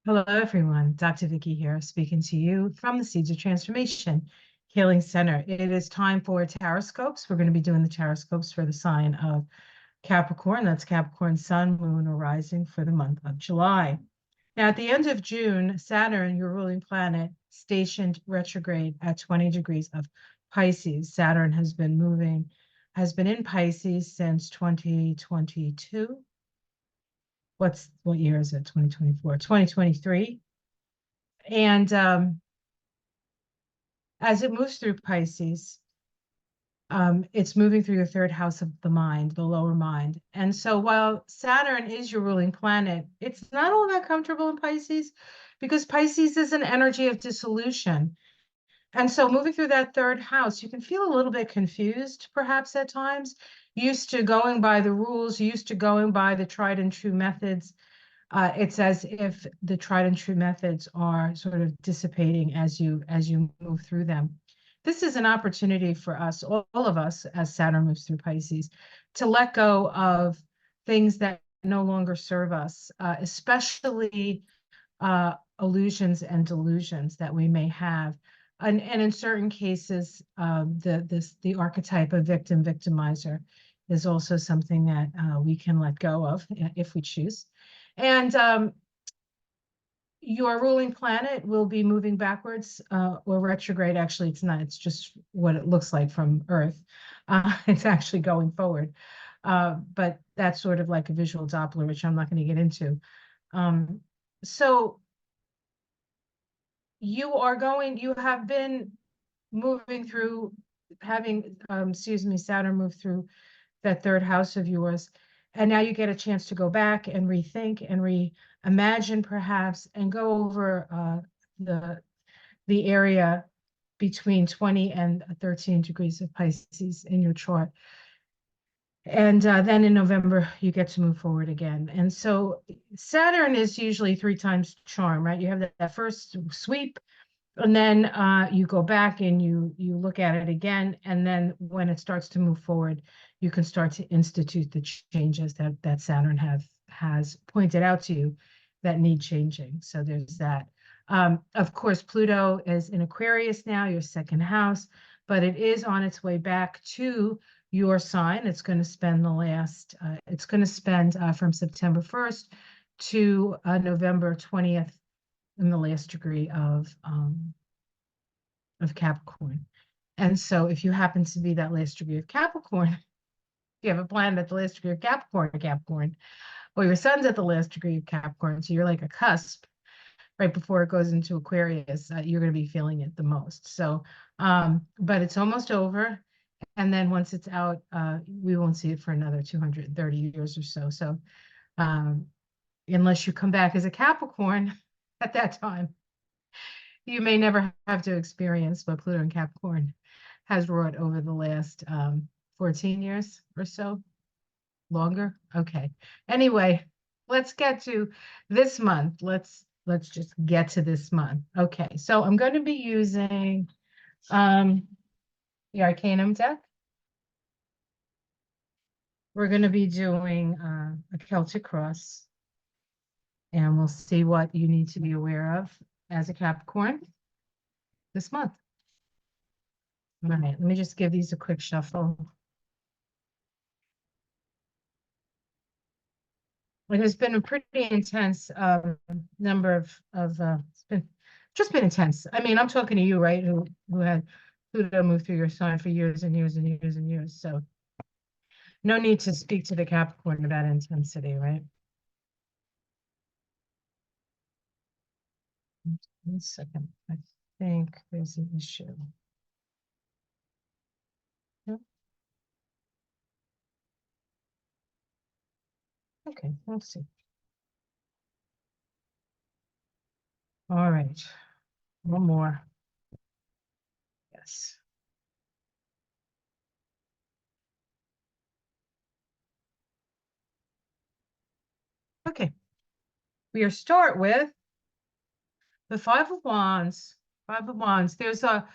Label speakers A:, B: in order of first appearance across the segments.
A: Hello, everyone. Dr. Vicky here, speaking to you from the Seeds of Transformation Healing Center. It is time for Taroscopes. We're going to be doing the Taroscopes for the sign of Capricorn. That's Capricorn Sun, Moon, or Rising for the month of July. Now, at the end of June, Saturn, your ruling planet, stationed retrograde at 20 degrees of Pisces. Saturn has been in Pisces since 2022. What year is it? 2024, 2023. And as it moves through Pisces, it's moving through your third house of the mind, the lower mind. And so while Saturn is your ruling planet, it's not all that comfortable in Pisces because Pisces is an energy of dissolution. And so moving through that third house, you can feel a little bit confused, perhaps at times, used to going by the rules, used to going by the tried and true methods. It's as if the tried and true methods are sort of dissipating as you move through them. This is an opportunity for us, all of us, as Saturn moves through Pisces, to let go of things that no longer serve us, especially illusions and delusions that we may have. And in certain cases, the archetype of victim victimizer is also something that we can let go of if we choose. And your ruling planet will be moving backwards or retrograde. Actually, it's not. It's just what it looks like from Earth. It's actually going forward. But that's sort of like a visual Doppler, which I'm not going to get into. So you have been moving through, having, Saturn move through that third house of yours. And now you get a chance to go back and rethink and reimagine perhaps and go over the area between 20 and 13 degrees of Pisces in your chart. And then in November, you get to move forward again. And so Saturn is usually 3 times charm, right? You have that first sweep, and then you go back and you look at it again. And then when it starts to move forward, you can start to institute the changes that Saturn has pointed out to you that need changing. So there's that. Of course, Pluto is in Aquarius now, your second house, but it is on its way back to your sign. It's going to spend from September 1st to November 20th in the last degree of Capricorn. And so if you happen to be that last degree of Capricorn, if you have a planet at the last degree of Capricorn, or your sun's at the last degree of Capricorn, so you're like a cusp right before it goes into Aquarius, you're going to be feeling it the most. So, but it's almost over. And then once it's out, we won't see it for another 230 years or so. So, unless you come back as a Capricorn at that time, you may never have to experience what Pluto and Capricorn has wrought over the last 14 years or so. Longer? Okay. Anyway, let's get to this month. Let's just get to this month. Okay, so I'm going to be using the Arcanum deck. We're going to be doing a Celtic cross, and we'll see what you need to be aware of as a Capricorn this month. All right, let me just give these a quick shuffle. It has been a pretty intense number of it's been intense. I mean, I'm talking to you, right? Who had Pluto move through your sign for years and years and years and years. So no need to speak to the Capricorn about intensity, right? 1 second. I think there's an issue. Yep. Okay, let's see. All right, one more. Yes. Okay, we start with the Five of Wands. Five of Wands. There's a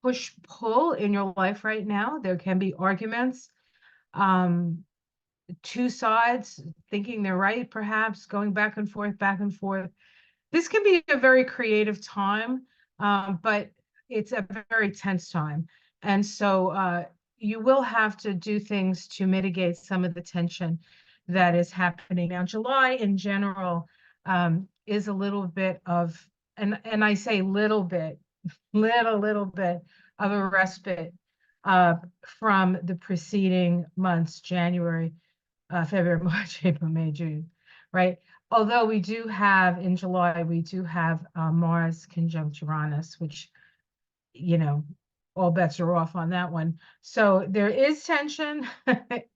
A: push-pull in your life right now. There can be arguments. two sides thinking they're right, perhaps going back and forth, back and forth. This can be a very creative time, but it's a very tense time. And so you will have to do things to mitigate some of the tension that is happening. Now, July in general is a little bit of, and I say little bit, little bit of a respite from the preceding months, January, February, March, April, May, June, right? Although we do have in July, we do have Mars conjunct Uranus, which, you know, all bets are off on that one. So there is tension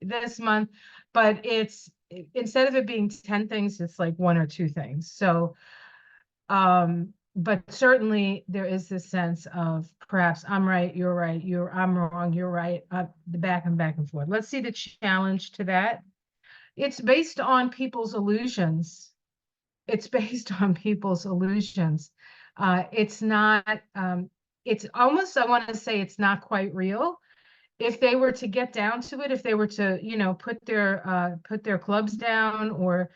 A: this month, but it's instead of it being 10 things, it's like one or two things. So, but certainly there is this sense of perhaps I'm right, I'm wrong, you're right, the back and forth. Let's see the challenge to that. It's based on people's illusions. It's based on people's illusions. It's not, it's almost, I want to say it's not quite real. If they were to get down to it, if they were to, you know, put their clubs down or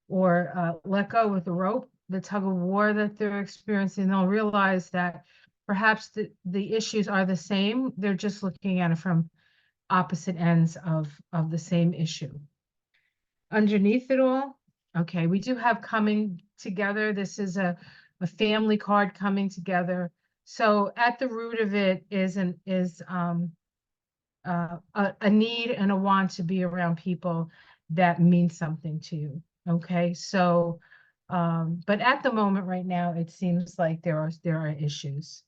A: let go with the rope, the tug of war that they're experiencing, they'll realize that perhaps the issues are the same. They're just looking at it from opposite ends of the same issue. Underneath it all, okay, we do have coming together. This is a family card coming together. So at the root of it is a need and a want to be around people that mean something to you. Okay, so but at the moment right now, it seems like there are issues.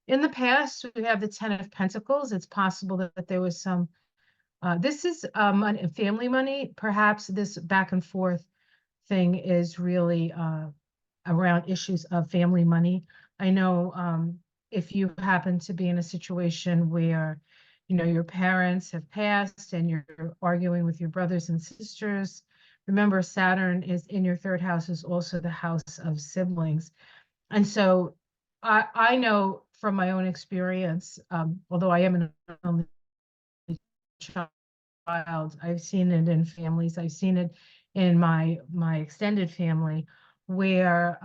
A: In the past, we have the Ten of Pentacles. It's possible that there was some this is money, family money. Perhaps this back and forth thing is really around issues of family money. I know if you happen to be in a situation where, you know, your parents have passed and you're arguing with your brothers and sisters, remember Saturn is in your third house, is also the house of siblings. And so I know from my own experience, although I am an only child, I've seen it in families. I've seen it in my extended family where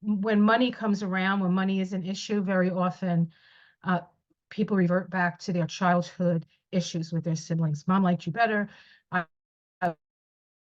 A: when money comes around, when money is an issue, very often uh, people revert back to their childhood issues with their siblings. Mom liked you better. I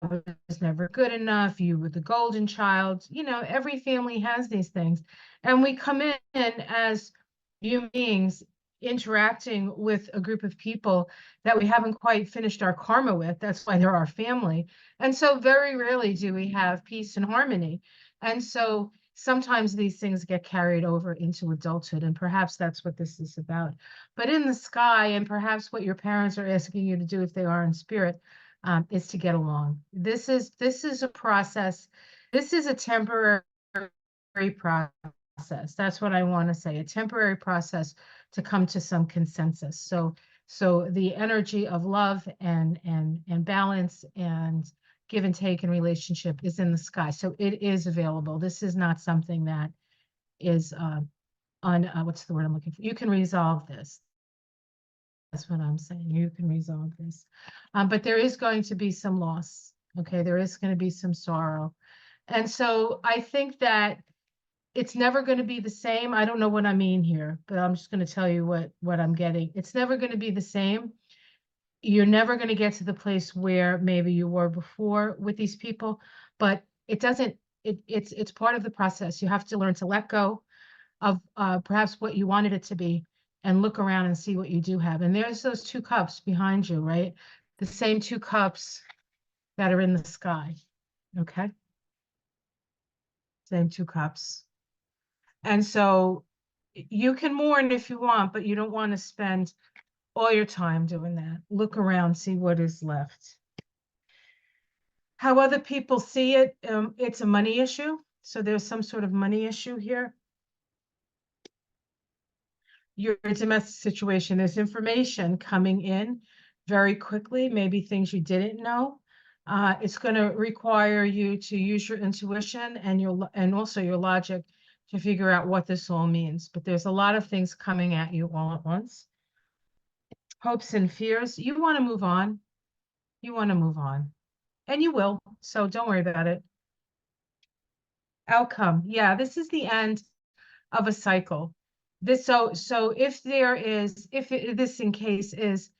A: was never good enough. You were the golden child. You know, every family has these things. And we come in as human beings interacting with a group of people that we haven't quite finished our karma with. That's why they're our family. And so very rarely do we have peace and harmony. And so sometimes these things get carried over into adulthood, and perhaps that's what this is about. But in the sky, and perhaps what your parents are asking you to do if they are in spirit, is to get along. This is a process. This is a temporary process. That's what I want to say, a temporary process to come to some consensus. So the energy of love and balance and give and take in relationship is in the sky. So it is available. This is not something that is on what's the word I'm looking for? You can resolve this. That's what I'm saying. You can resolve this. But there is going to be some loss. Okay, there is going to be some sorrow. And so I think that it's never going to be the same. I don't know what I mean here, but I'm just going to tell you what I'm getting. It's never going to be the same. You're never going to get to the place where maybe you were before with these people, but it doesn't, it's part of the process. You have to learn to let go of perhaps what you wanted it to be and look around and see what you do have. And there's those two cups behind you, right? The same two cups that are in the sky. Okay. Same two cups. And so you can mourn if you want, but you don't want to spend all your time doing that. Look around, see what is left. How other people see it, it's a money issue. So there's some sort of money issue here. Your domestic situation, there's information coming in very quickly, maybe things you didn't know. It's going to require you to use your intuition and also your logic to figure out what this all means. But there's a lot of things coming at you all at once. hopes and fears. You want to move on. You want to move on. And you will. So don't worry about it. Outcome. Yeah, this is the end of a cycle. So if there is, this in case is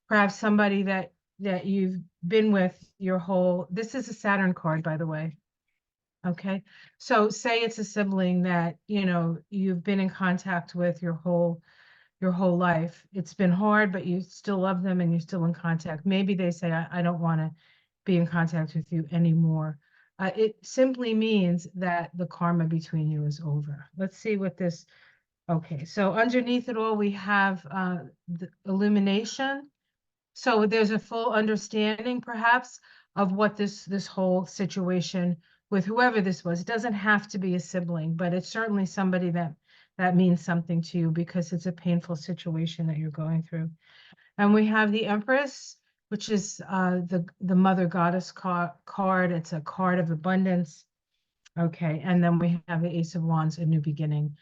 A: perhaps somebody that you've been with your whole, this is a Saturn card, by the way. Okay. So say it's a sibling that, you've been in contact with your whole life. It's been hard, but you still love them and you're still in contact. Maybe they say, I don't want to be in contact with you anymore. It simply means that the karma between you is over. Let's see what this, okay. So underneath it all, we have the illumination. So there's a full understanding, perhaps, of what this whole situation with whoever this was. It doesn't have to be a sibling, but it's certainly somebody that means something to you because it's a painful situation that you're going through. And we have the Empress, which is the Mother Goddess card. It's a card of abundance. Okay, and then we have the Ace of Wands, a new beginning.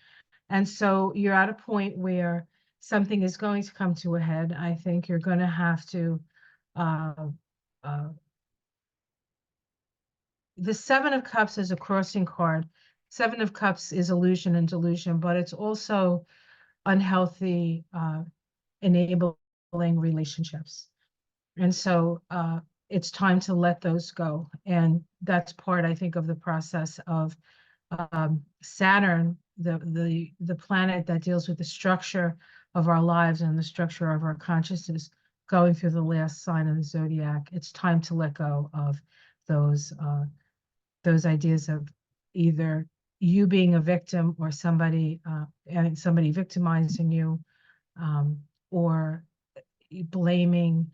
A: And so you're at a point where something is going to come to a head. I think you're going to have to, uh, uh, the Seven of Cups is a crossing card. Seven of Cups is illusion and delusion, but it's also unhealthy, enabling relationships. And so it's time to let those go. And that's part, I think, of the process of Saturn, the planet that deals with the structure of our lives and the structure of our consciousness, going through the last sign of the zodiac. It's time to let go of those ideas of either you being a victim or somebody victimizing you, or blaming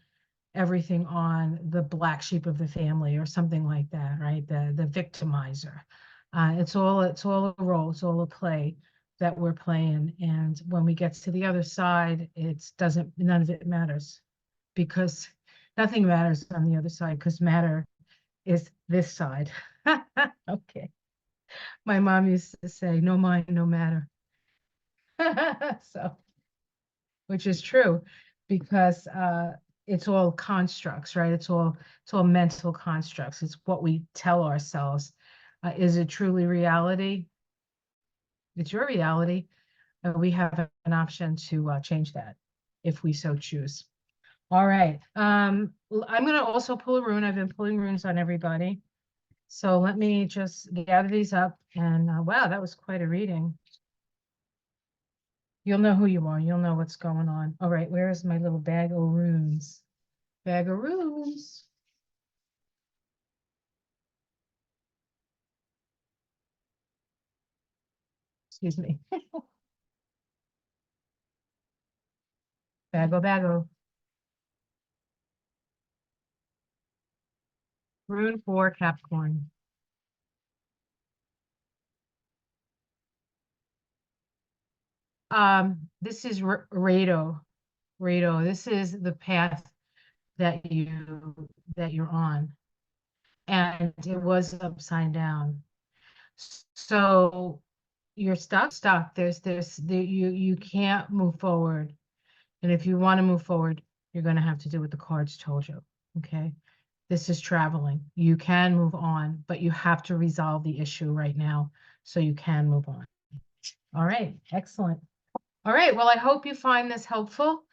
A: everything on the black sheep of the family or something like that, right? The victimizer. It's all a role, it's all a play that we're playing. And when we get to the other side, none of it matters, because nothing matters on the other side, because matter is this side. Okay. My mom used to say, no mind, no matter. So, which is true, because it's all constructs, right? It's all mental constructs. It's what we tell ourselves. Is it truly reality? It's your reality. We have an option to change that if we so choose. All right. I'm going to also pull a rune. I've been pulling runes on everybody. So let me just gather these up. And wow, that was quite a reading. You'll know who you are. You'll know what's going on. All right, where is my little bag of runes? Bag of runes. Excuse me. Bago. Rune for Capricorn. This is Rado. Rado. This is the path that you're on. And it was upside down. So you're stuck. You can't move forward. And if you want to move forward, you're going to have to do what the cards told you. Okay. This is traveling. You can move on, but you have to resolve the issue right now so you can move on. All right. Excellent. All right. Well, I hope you find this helpful.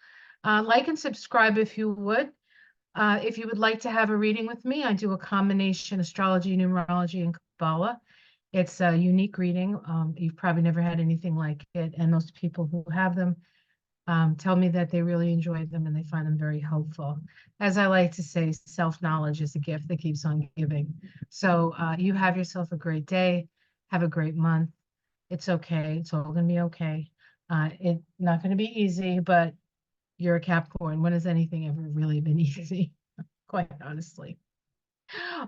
A: Like and subscribe if you would. If you would like to have a reading with me, I do a combination astrology, numerology, and Kabbalah. It's a unique reading. You've probably never had anything like it. And most people who have them tell me that they really enjoy them and they find them very helpful. As I like to say, self-knowledge is a gift that keeps on giving. So you have yourself a great day. Have a great month. It's okay. It's all going to be okay. It's not going to be easy, but you're a Capricorn. When has anything ever really been easy? Quite honestly.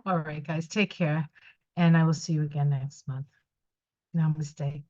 A: All right, guys, take care. And I will see you again next month. Namaste.